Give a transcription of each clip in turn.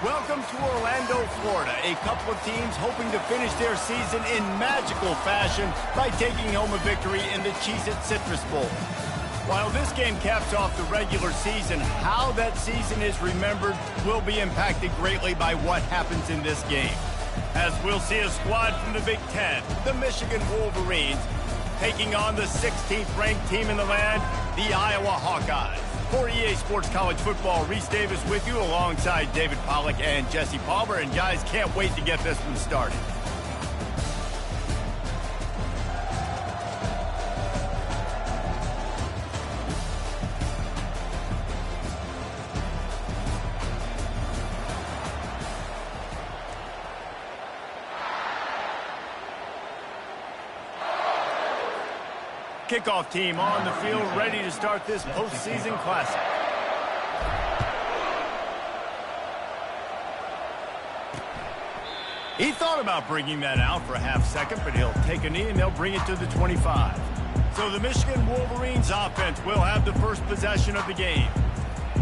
Welcome to Orlando, Florida. A couple of teams hoping to finish their season in magical fashion by taking home a victory in the Cheez-it Citrus Bowl. While this game caps off the regular season, how that season is remembered will be impacted greatly by what happens in this game. As we'll see a squad from the Big Ten, the Michigan Wolverines, taking on the 16th ranked team in the land, the Iowa Hawkeyes. For EA Sports College Football, Reese Davis with you alongside David Pollack and Jesse Palmer. And guys, can't wait to get this one started. Kickoff team on the field, ready to start this postseason classic. He thought about bringing that out for a half second, but he'll take a knee and they'll bring it to the 25. So the Michigan Wolverines offense will have the first possession of the game.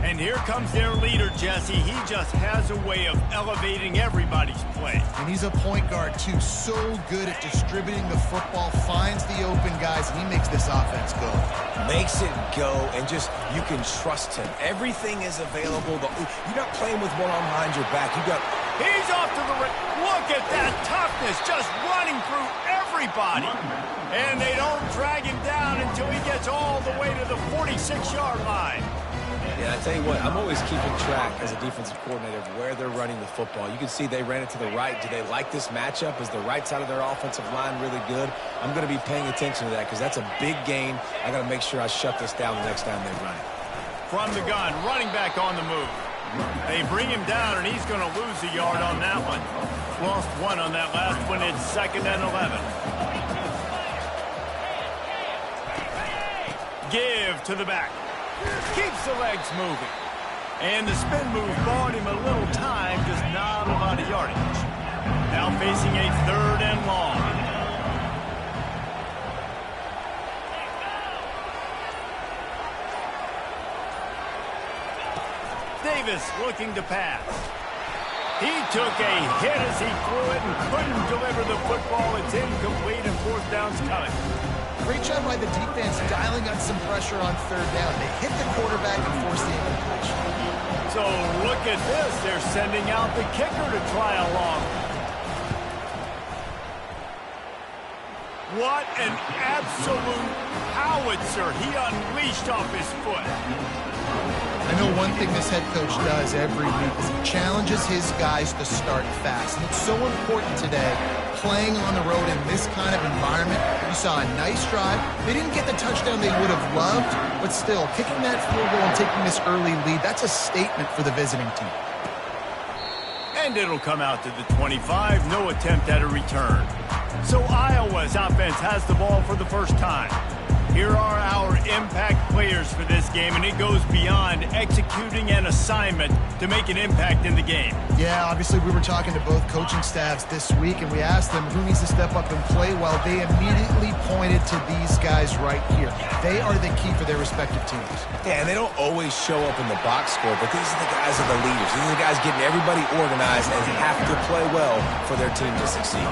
And here comes their leader, Jesse. He just has a way of elevating everybody's play. And he's a point guard, too. So good at distributing the football, finds the open guys, and he makes this offense go. Makes it go, and just, you can trust him. Everything is available. You're not playing with one arm behind your back. He's off to the right. Look at that toughness, just running through everybody. And they don't drag him down until he gets all the way to the 46-yard line. Yeah, I tell you what, I'm always keeping track as a defensive coordinator of where they're running the football. You can see they ran it to the right. Do they like this matchup? Is the right side of their offensive line really good? I'm going to be paying attention to that because that's a big gain. I got to make sure I shut this down the next time they run it. From the gun, running back on the move. They bring him down, and he's going to lose a yard on that one. Lost one on that last one. It's 2nd and 11. Give to the back. Keeps the legs moving. And the spin move bought him a little time, just not a lot of yardage. Now facing a 3rd and long. Davis looking to pass. He took a hit as he threw it and couldn't deliver the football. It's incomplete and 4th down's coming. Great job by the defense dialing up some pressure on 3rd down. They hit the quarterback and forced the incompletion. So look at this. They're sending out the kicker to try along. What an absolute howitzer he unleashed off his foot. I know one thing this head coach does every week is he challenges his guys to start fast. And it's so important today, playing on the road in this kind of environment. You saw a nice drive. They didn't get the touchdown they would have loved, but still, kicking that field goal and taking this early lead, that's a statement for the visiting team. And it'll come out to the 25. No attempt at a return. So Iowa's offense has the ball for the first time. Here are our impact players for this game, and it goes beyond executing an assignment to make an impact in the game. Yeah, obviously we were talking to both coaching staffs this week, and we asked them who needs to step up and play well. They immediately pointed to these guys right here. They are the key for their respective teams. Yeah, and they don't always show up in the box score, but these are the guys that are the leaders. These are the guys getting everybody organized and have to play well for their team to succeed.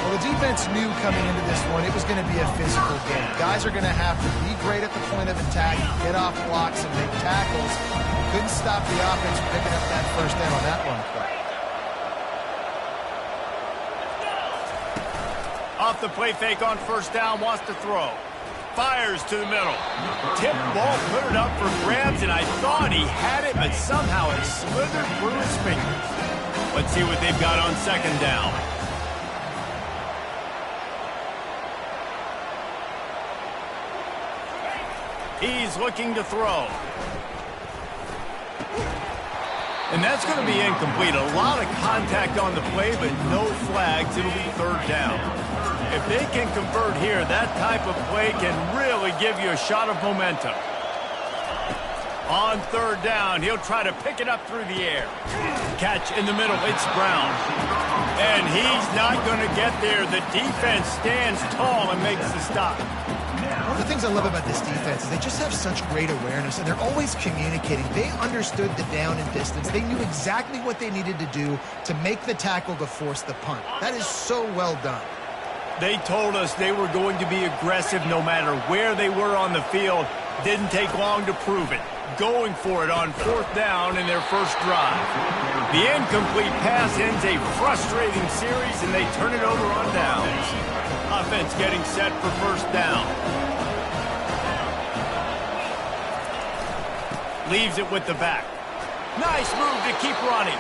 Well, the defense knew coming into this one it was going to be a physical game. Guys are going to have to be great at the point of attack, get off blocks, and make tackles. Couldn't stop the offense from picking up that 1st down on that one play. Off the play fake on 1st down, wants to throw. Fires to the middle. Tip ball, put it up for grabs, and I thought he had it, but somehow it slithered through his fingers. Let's see what they've got on 2nd down. He's looking to throw. And that's going to be incomplete. A lot of contact on the play, but no flags. It'll be 3rd down. If they can convert here, that type of play can really give you a shot of momentum. On 3rd down, he'll try to pick it up through the air. Catch in the middle. It's Brown. And he's not going to get there. The defense stands tall and makes the stop. One of the things I love about this defense is they just have such great awareness, and they're always communicating. They understood the down and distance. They knew exactly what they needed to do to make the tackle to force the punt. That is so well done. They told us they were going to be aggressive no matter where they were on the field. Didn't take long to prove it. Going for it on 4th down in their first drive. The incomplete pass ends a frustrating series, and they turn it over on downs. Offense getting set for 1st down. Leaves it with the back. Nice move to keep running.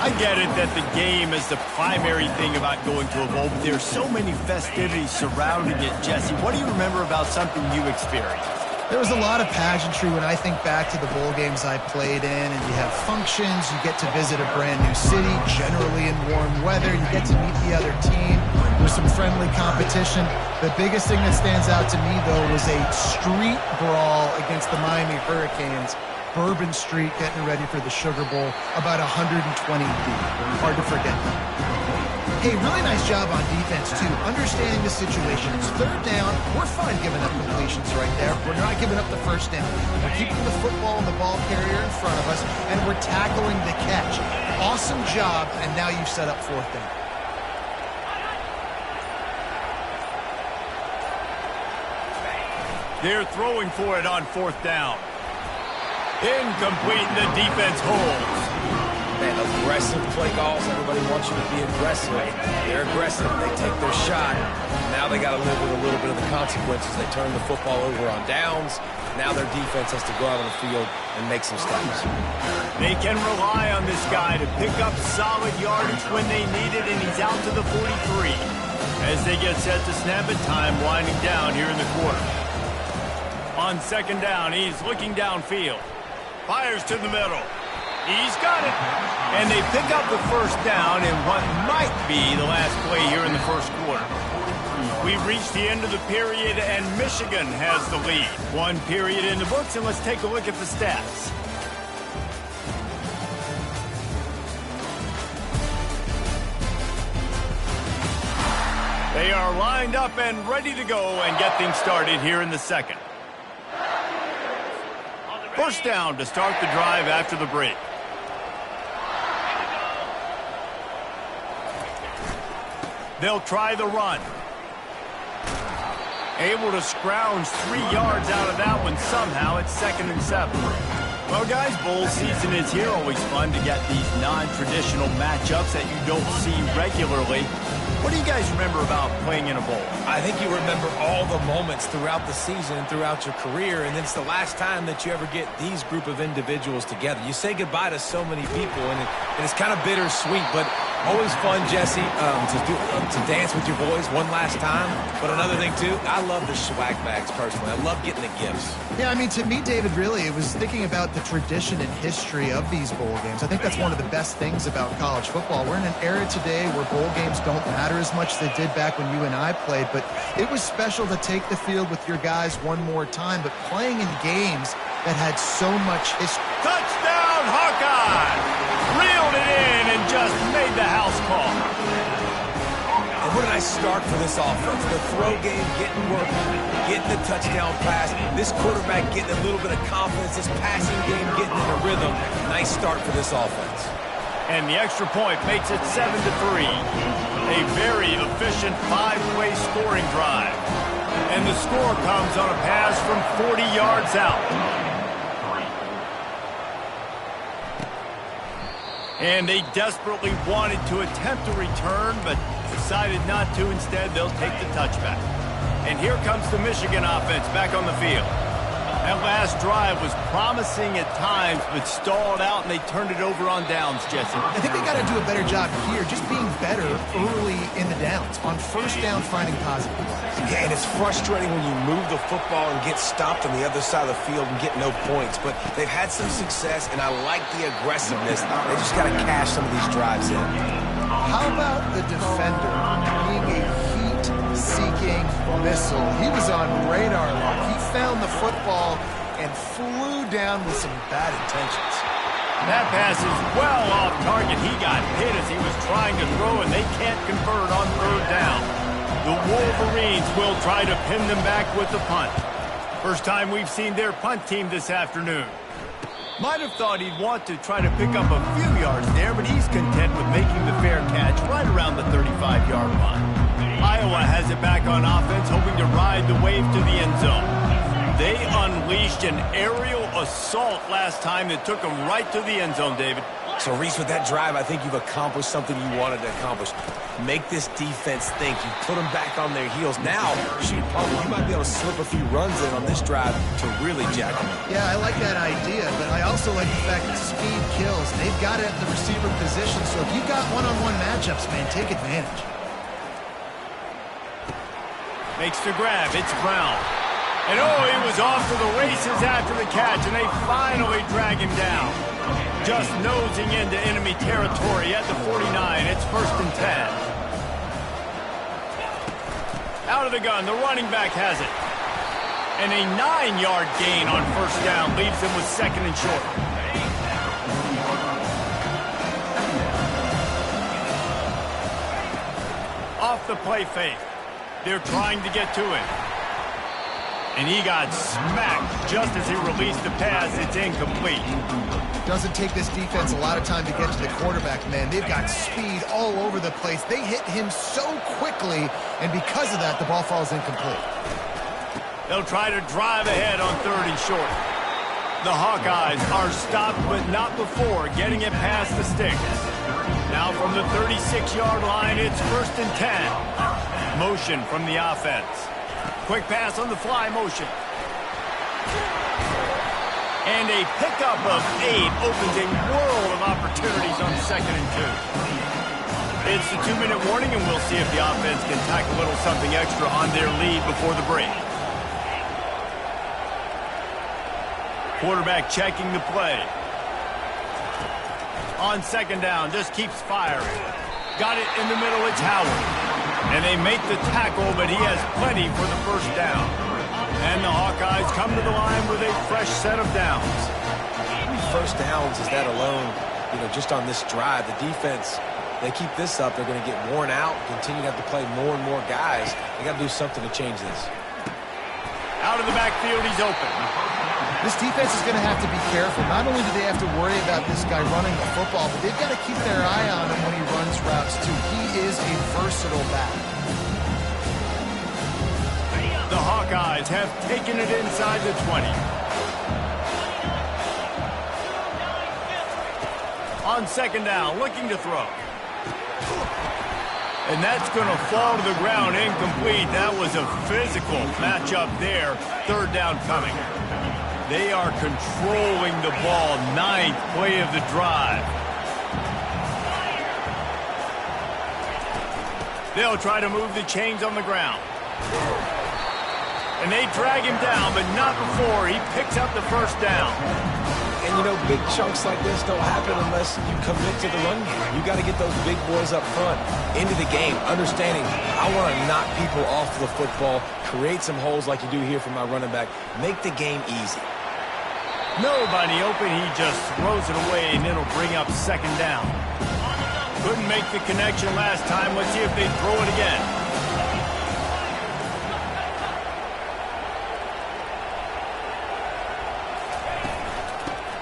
I get it that the game is the primary thing about going to a bowl, but there's so many festivities surrounding it, Jesse. What do you remember about something you experienced? There was a lot of pageantry when I think back to the bowl games I played in, and you have functions, you get to visit a brand new city, generally in warm weather, you get to meet the other team, there's some friendly competition. The biggest thing that stands out to me, though, was a street brawl against the Miami Hurricanes. Bourbon Street getting ready for the Sugar Bowl, about 120 deep. Hard to forget. Hey, really nice job on defense, too. Understanding the situation. It's 3rd down. We're fine giving up completions right there. We're not giving up the 1st down. We're keeping the football and the ball carrier in front of us, and we're tackling the catch. Awesome job, and now you've set up 4th down. They're throwing for it on 4th down. Incomplete, the defense holds. Man, aggressive play calls. Everybody wants you to be aggressive. They're aggressive. They take their shot. Now they got to live with a little bit of the consequences. They turn the football over on downs. Now their defense has to go out on the field and make some stops. They can rely on this guy to pick up solid yardage when they need it, and he's out to the 43. As they get set to snap it, time winding down here in the quarter. On 2nd down, he's looking downfield. Fires to the middle. He's got it. And they pick up the 1st down in what might be the last play here in the 1st quarter. We've reached the end of the period, and Michigan has the lead. 1 period in the books, and let's take a look at the stats. They are lined up and ready to go and get things started here in the 2nd. 1st down to start the drive after the break. They'll try the run. Able to scrounge 3 yards out of that one somehow. It's 2nd and 7. Well, guys, bowl season is here. Always fun to get these non-traditional matchups that you don't see regularly. What do you guys remember about playing in a bowl? I think you remember all the moments throughout the season and throughout your career, and it's the last time that you ever get these group of individuals together. You say goodbye to so many people, and it's kind of bittersweet, but always fun, Jesse, to dance with your boys one last time. But another thing, too, I love the swag bags, personally. I love getting the gifts. Yeah, I mean, to me, David, really, it was thinking about the tradition and history of these bowl games. I think that's one of the best things about college football. We're in an era today where bowl games don't matter as much as they did back when you and I played, but it was special to take the field with your guys one more time, but playing in games that had so much history. Touchdown, Hawkeye! Reeled it in and just made the house call. And what a nice start for this offense. The throw game getting work, getting the touchdown pass. This quarterback getting a little bit of confidence. This passing game getting in a rhythm. Nice start for this offense. And the extra point makes it 7-3. A very efficient 5-play scoring drive. And the score comes on a pass from 40 yards out. And they desperately wanted to attempt a return, but decided not to. Instead, they'll take the touchback. And here comes the Michigan offense back on the field. That last drive was promising at times, but stalled out, and they turned it over on downs, Jesse. I think they got to do a better job here, just being better early in the downs. On 1st down, finding positive plays. Yeah, and it's frustrating when you move the football and get stopped on the other side of the field and get no points. But they've had some success, and I like the aggressiveness. They just got to cash some of these drives in. How about the defender being a heat-seeking missile? He was on radar lock. He found the football and flew down with some bad intentions. That pass is well off target. He got hit as he was trying to throw, and they can't convert on third down. The Wolverines will try to pin them back with the punt. First time we've seen their punt team this afternoon. Might have thought he'd want to try to pick up a few yards there, but he's content with making the fair catch right around the 35-yard line. Iowa has it back on offense, hoping to ride the wave to the end zone. They unleashed an aerial assault last time that took them right to the end zone, David. So, Reese, with that drive, I think you've accomplished something you wanted to accomplish. Make this defense think. You put them back on their heels. Now, shoot, Palmer, you might be able to slip a few runs in on this drive to really jack them up. Yeah, I like that idea, but I also like the fact that speed kills. They've got it at the receiver position, so if you've got one-on-one matchups, man, take advantage. Makes the grab. It's Brown. And oh, he was off to the races after the catch, and they finally drag him down. Just nosing into enemy territory at the 49. It's 1st and 10. Out of the gun, the running back has it. And a 9-yard gain on 1st down leaves him with 2nd and short. Off the play fake. They're trying to get to him. And he got smacked just as he released the pass. It's incomplete. Doesn't take this defense a lot of time to get to the quarterback, man. They've got speed all over the place. They hit him so quickly, and because of that, the ball falls incomplete. They'll try to drive ahead on 3rd and short. The Hawkeyes are stopped, but not before getting it past the sticks. Now from the 36-yard line, it's 1st and 10. Motion from the offense. Quick pass on the fly motion. And a pickup of 8 opens a world of opportunities on 2nd and 2. It's the 2-minute warning, and we'll see if the offense can tack a little something extra on their lead before the break. Quarterback checking the play. On 2nd down, just keeps firing. Got it in the middle, it's Howard. And they make the tackle, but he has plenty for the 1st down. And the Hawkeyes come to the line with a fresh set of downs. How many 1st downs is that alone, just on this drive? The defense, they keep this up, they're going to get worn out, continue to have to play more and more guys. They got to do something to change this. Out of the backfield, he's open. This defense is going to have to be careful. Not only do they have to worry about this guy running the football, but they've got to keep their eye on him when he runs routes, too. He is a versatile back. The Hawkeyes have taken it inside the 20. On 2nd down, looking to throw. And that's going to fall to the ground incomplete. That was a physical matchup there. 3rd down coming. They are controlling the ball. 9th play of the drive. They'll try to move the chains on the ground. And they drag him down, but not before he picks up the 1st down. And, big chunks like this don't happen unless you commit to the run game. You got to get those big boys up front into the game, understanding I want to knock people off the football, create some holes like you do here for my running back, make the game easy. Nobody open, he just throws it away, and it'll bring up 2nd down. Couldn't make the connection last time. Let's see if they throw it again.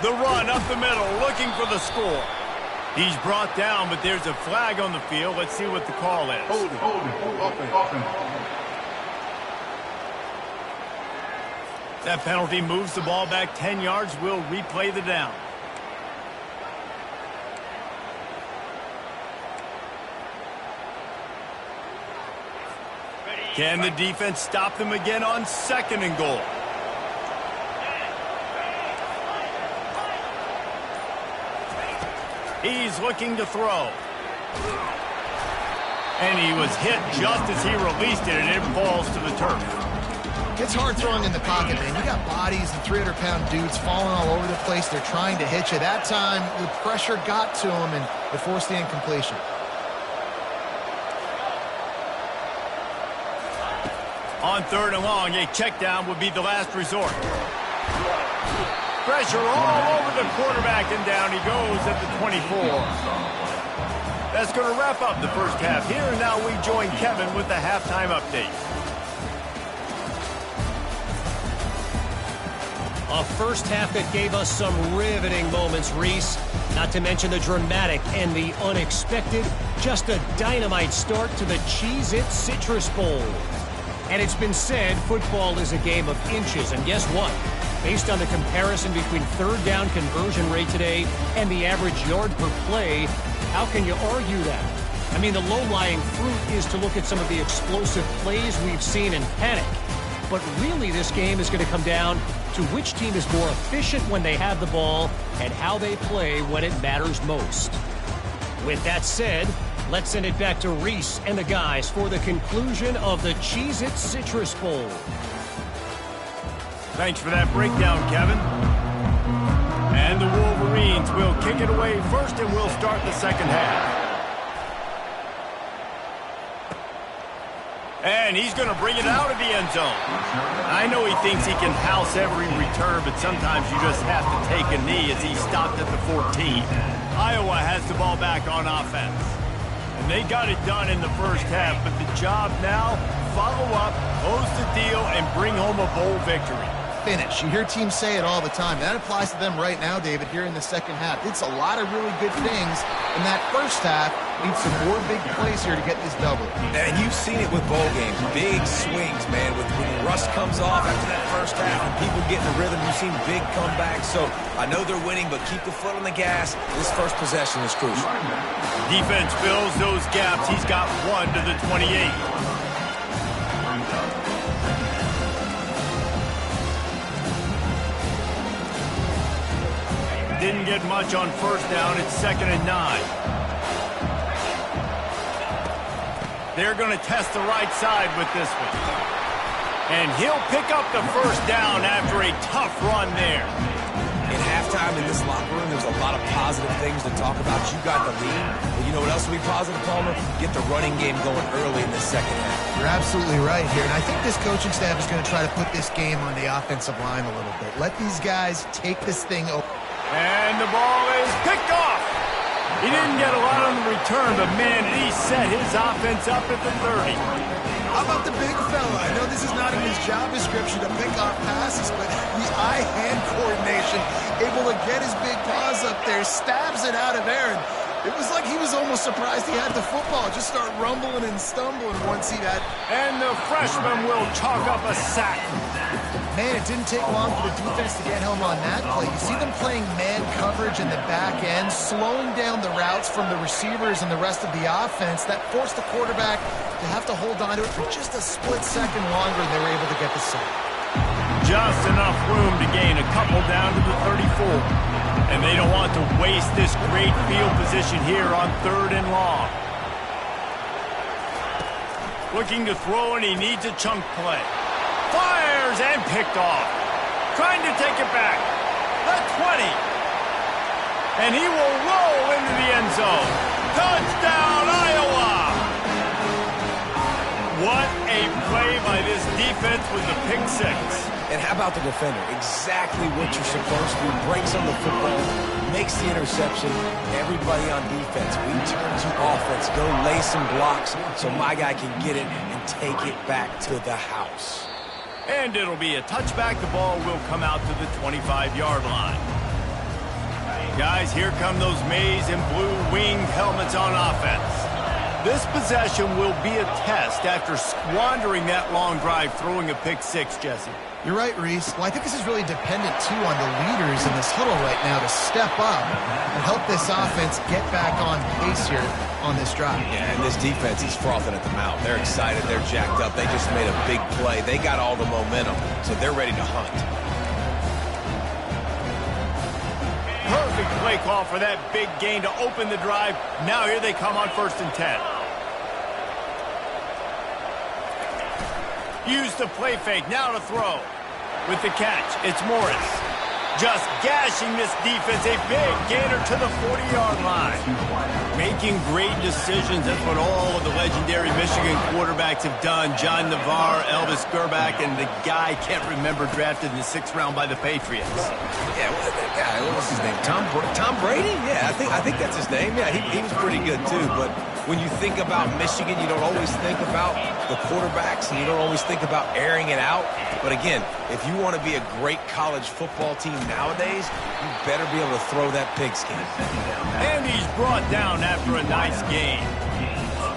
The run up the middle, looking for the score. He's brought down, but there's a flag on the field. Let's see what the call is. Hold it. That penalty moves the ball back 10 yards. We'll replay the down. Can the defense stop them again on 2nd and goal? He's looking to throw. And he was hit just as he released it, and it falls to the turf. It's hard throwing in the pocket, man. You got bodies and 300-pound dudes falling all over the place. They're trying to hit you. That time, the pressure got to him, and it forced the incompletion. On 3rd and long, a check down would be the last resort. Pressure all over the quarterback, and down he goes at the 24. That's going to wrap up the first half here, and now we join Kevin with the halftime update. A first half that gave us some riveting moments, Reese. Not to mention the dramatic and the unexpected. Just a dynamite start to the Cheez-it Citrus Bowl. And it's been said football is a game of inches. And guess what? Based on the comparison between third down conversion rate today and the average yard per play, how can you argue that? I mean, the low-lying fruit is to look at some of the explosive plays we've seen in panic. But really, this game is going to come down to which team is more efficient when they have the ball and how they play when it matters most. With that said, let's send it back to Reese and the guys for the conclusion of the Cheez-it Citrus Bowl. Thanks for that breakdown, Kevin. And the Wolverines will kick it away first, and we'll start the second half. And he's going to bring it out of the end zone. I know he thinks he can house every return, but sometimes you just have to take a knee as he stopped at the 14. Iowa has the ball back on offense. And they got it done in the first half, but the job now, follow up, close the deal, and bring home a bowl victory. Finish. You hear teams say it all the time. That applies to them right now, David, here in the second half. It's a lot of really good things in that first half. Need some more big plays here to get this double. And you've seen it with bowl games. Big swings, man. When the rust comes off after that first half and people get in the rhythm, you've seen big comebacks. So I know they're winning, but keep the foot on the gas. This first possession is crucial. Defense fills those gaps. He's got one to the 28. Didn't get much on first down. It's 2nd and 9. They're going to test the right side with this one. And he'll pick up the first down after a tough run there. In halftime in this locker room, there's a lot of positive things to talk about. You got the lead. But you know what else will be positive, Palmer? Get the running game going early in the second half. You're absolutely right here. And I think this coaching staff is going to try to put this game on the offensive line a little bit. Let these guys take this thing over. And the ball is picked off. He didn't get a lot on the return, but man, he set his offense up at the 30. How about the big fella? I know this is not in his job description to pick off passes, but the eye-hand coordination, able to get his big paws up there, stabs it out of Aaron. It was like he was almost surprised he had the football. Just start rumbling and stumbling once he had. And the freshman will chalk up a sack. Man, it didn't take long for the defense to get home on that play. You see them playing man coverage in the back end, slowing down the routes from the receivers and the rest of the offense. That forced the quarterback to have to hold on to it for just a split second longer, and they were able to get the sack. Just enough room to gain a couple down to the 34. And they don't want to waste this great field position here on 3rd and long. Looking to throw, and he needs a chunk play. Fires and picked off. Trying to take it back. The 20. And he will roll into the end zone. Touchdown, Iowa! What a play by this defense with the pick six. And how about the defender? Exactly what you're supposed to do. Breaks on the football, makes the interception. Everybody on defense, we turn to offense. Go lay some blocks so my guy can get it and take it back to the house. And it'll be a touchback. The ball will come out to the 25-yard line. Guys, here come those maize and blue winged helmets on offense. This possession will be a test after squandering that long drive, throwing a pick six, Jesse. You're right, Reese. Well, I think this is really dependent, too, on the leaders in this huddle right now to step up and help this offense get back on pace here on this drive. Yeah, and this defense is frothing at the mouth. They're excited. They're jacked up. They just made a big play. They got all the momentum, so they're ready to hunt. Perfect play call for that big gain to open the drive. Now here they come on 1st and 10. Use the play fake. Now to throw. With the catch, it's Morris. Just gashing this defense, a big gainer to the 40-yard line. Making great decisions, that's what all of the legendary Michigan quarterbacks have done. John Navarre, Elvis Gerbach, and the guy, can't remember, drafted in the 6th round by the Patriots. Yeah, that guy, what was his name? Tom Brady? Yeah, I think that's his name. Yeah, he was pretty good too, but when you think about Michigan, you don't always think about the quarterbacks, and you don't always think about airing it out. But again, if you want to be a great college football team nowadays, you better be able to throw that pigskin. And he's brought down after a nice game.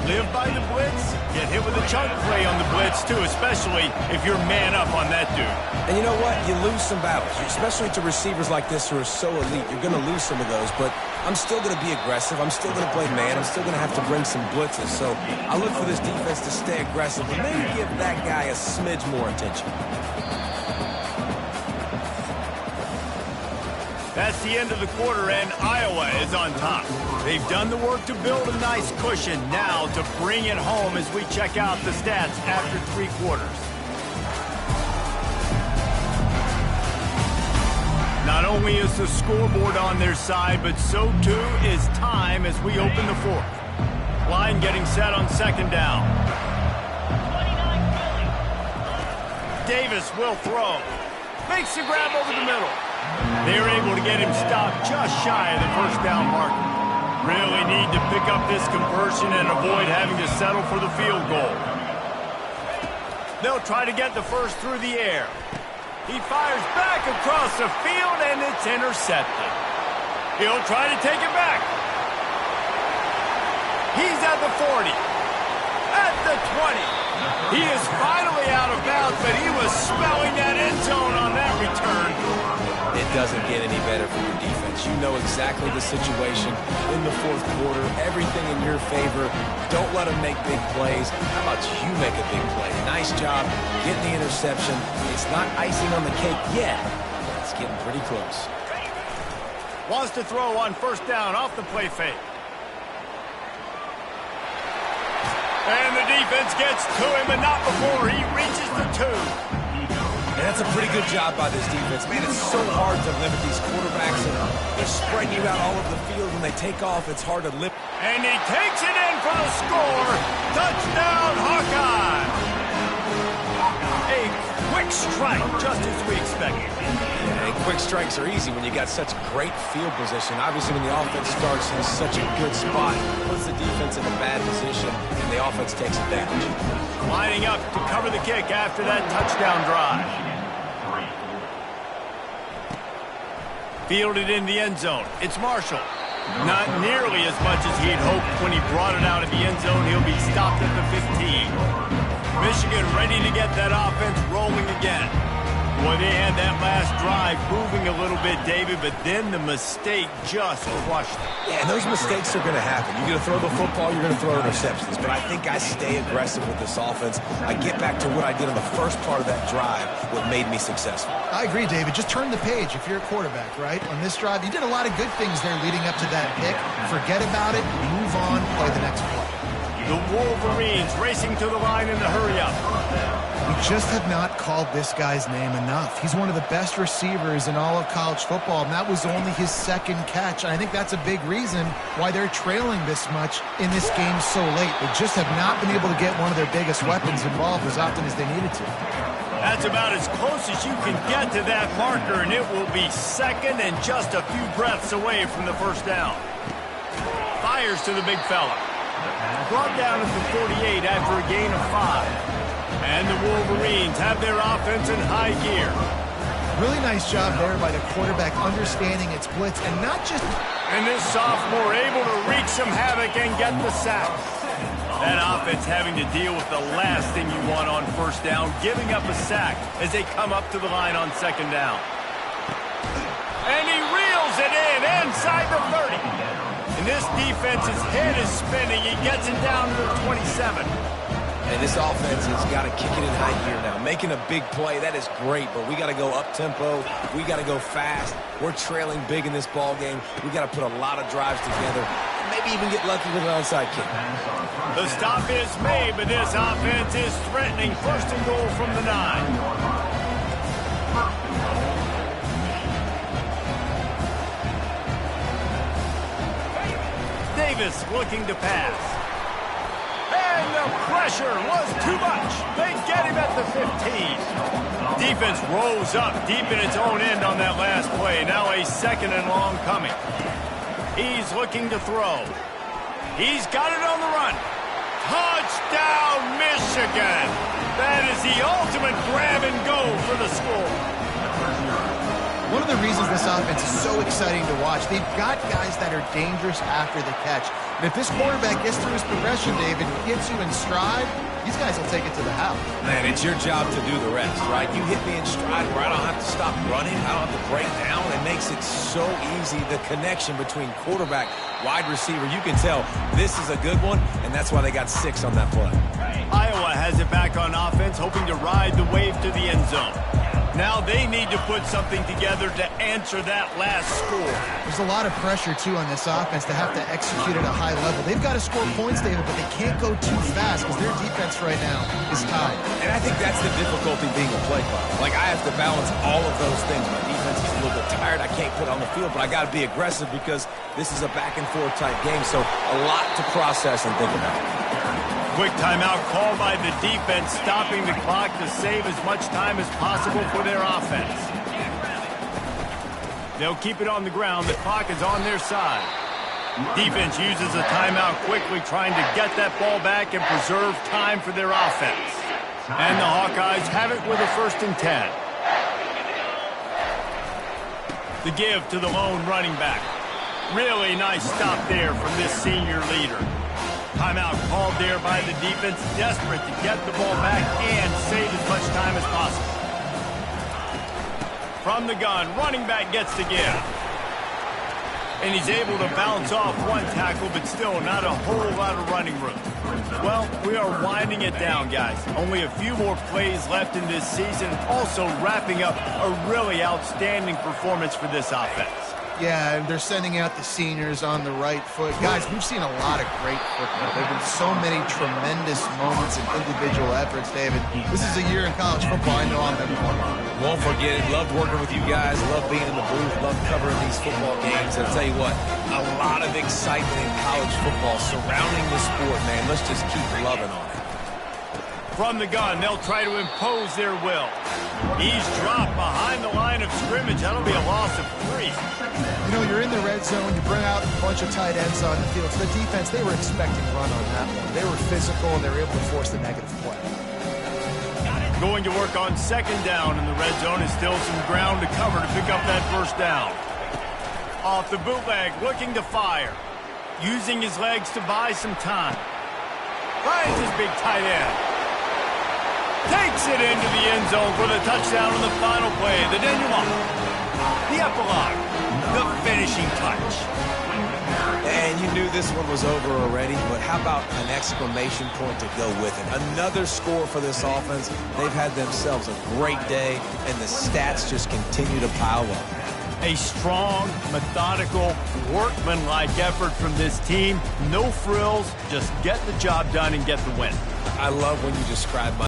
Live by the blitz, get hit with a chunk play on the blitz too, especially if you're man up on that dude. And you know what? You lose some battles, especially to receivers like this who are so elite. You're going to lose some of those, but I'm still going to be aggressive. I'm still going to play man. I'm still going to have to bring some blitzes. So I look for this defense to stay aggressive, but maybe give that guy a smidge more attention. That's the end of the quarter, and Iowa is on top. They've done the work to build a nice cushion. Now to bring it home as we check out the stats after 3 quarters. Not only is the scoreboard on their side, but so too is time as we open the 4th. Line getting set on 2nd down. Davis will throw. Makes the grab over the middle. They're able to get him stopped just shy of the 1st down marker. Really need to pick up this conversion and avoid having to settle for the field goal. They'll try to get the first through the air. He fires back across the field, and it's intercepted. He'll try to take it back. He's at the 40. At the 20. He is finally out of bounds, but he was smelling that end zone on that return. It doesn't get any better for your defense. You know exactly the situation in the 4th quarter. Everything in your favor. Don't let them make big plays. How about you make a big play? Nice job getting the interception. It's not icing on the cake yet, but it's getting pretty close. Wants to throw on 1st down off the play fake. And the defense gets to him, but not before he reaches the 2. And that's a pretty good job by this defense. Man, it's so hard to limit these quarterbacks, and they're spreading you out all over the field. When they take off, it's hard to limit. And he takes it in for the score. Touchdown, Hawkeye! A quick strike, just as we expected. Yeah, and quick strikes are easy when you got such great field position. Obviously, when the offense starts in such a good spot, it puts the defense in a bad position, and the offense takes advantage. Lining up to cover the kick after that touchdown drive. Fielded in the end zone. It's Marshall. Not nearly as much as he had hoped when he brought it out of the end zone. He'll be stopped at the 15. Michigan ready to get that offense rolling again. Boy, they had that last drive moving a little bit, David, but then the mistake just crushed them. Yeah, and those mistakes are going to happen. You're going to throw the football, you're going to throw interceptions. But I think I stay aggressive with this offense. I get back to what I did on the first part of that drive, what made me successful. I agree, David. Just turn the page if you're a quarterback, right? On this drive, you did a lot of good things there leading up to that pick. Forget about it, move on, play the next play. The Wolverines racing to the line in the hurry-up. We just have not called this guy's name enough. He's one of the best receivers in all of college football, and that was only his 2nd catch. And I think that's a big reason why they're trailing this much in this game so late. They just have not been able to get one of their biggest weapons involved as often as they needed to. That's about as close as you can get to that marker, and it will be 2nd and just a few breaths away from the 1st down. Fires to the big fella. Brought down at the 48 after a gain of 5. And the Wolverines have their offense in high gear. Really nice job there by the quarterback understanding its blitz and not just... And this sophomore able to wreak some havoc and get the sack. That offense having to deal with the last thing you want on 1st down, giving up a sack as they come up to the line on 2nd down. And he reels it in inside the 30. And this defense's head is spinning. He gets it down to the 27. And this offense has got to kick it in high gear now. Making a big play, that is great, but we got to go up-tempo. We got to go fast. We're trailing big in this ball game. We got to put a lot of drives together. Maybe even get lucky with an onside kick. The stop is made, but this offense is threatening 1st and goal from the 9. Davis looking to pass. And the pressure was too much. They get him at the 15. Defense rose up deep in its own end on that last play. Now a second and long coming. He's looking to throw. He's got it on the run. Touchdown, Michigan. That is the ultimate grab and go for the score. One of the reasons this offense is so exciting to watch, they've got guys that are dangerous after the catch. And if this quarterback gets through his progression, David, gets you in stride, these guys will take it to the house. Man, it's your job to do the rest, right? You hit me in stride where I don't have to stop running. I don't have to break down. It makes it so easy, the connection between quarterback, wide receiver. You can tell this is a good one, and that's why they got 6 on that play. Iowa has it back on offense, hoping to ride the wave to the end zone. Now they need to put something together to answer that last score. There's a lot of pressure, too, on this offense to have to execute at a high level. They've got to score points, David, but they can't go too fast because their defense right now is tied. And I think that's the difficulty being a play caller. Like, I have to balance all of those things. My defense is a little bit tired. I can't put on the field, but I got to be aggressive because this is a back-and-forth type game, so a lot to process and think about. Quick timeout called by the defense, stopping the clock to save as much time as possible for their offense. They'll keep it on the ground. The clock is on their side. Defense uses a timeout quickly, trying to get that ball back and preserve time for their offense. And the Hawkeyes have it with a 1st and 10. The give to the lone running back. Really nice stop there from this senior leader. Timeout called there by the defense, desperate to get the ball back and save as much time as possible. From the gun, running back gets the give. And he's able to bounce off one tackle, but still not a whole lot of running room. Well, we are winding it down, guys. Only a few more plays left in this season, also wrapping up a really outstanding performance for this offense. Yeah, and they're sending out the seniors on the right foot. Guys, we've seen a lot of great football. There have been so many tremendous moments and individual efforts, David. This is a year in college football. I know I'm going to Won't forget it. Loved working with you guys. Loved being in the booth. Loved covering these football games. And I'll tell you what, a lot of excitement in college football surrounding the sport, man. Let's just keep loving on it. From the gun, they'll try to impose their will. He's dropped behind the line of scrimmage. That'll be a loss of 3. You know, you're in the red zone. You bring out a bunch of tight ends on the field. So the defense, they were expecting run on that one. They were physical, and they were able to force the negative play. Going to work on 2nd down in the red zone is still some ground to cover to pick up that 1st down. Off the bootleg, looking to fire. Using his legs to buy some time. Finds his big tight end. Takes it into the end zone for the touchdown on the final play. The denouement, the epilogue, the finishing touch. And you knew this one was over already, but how about an exclamation point to go with it? Another score for this offense. They've had themselves a great day, and the stats just continue to pile up. A strong, methodical, workmanlike effort from this team. No frills, just get the job done and get the win. I love when you describe my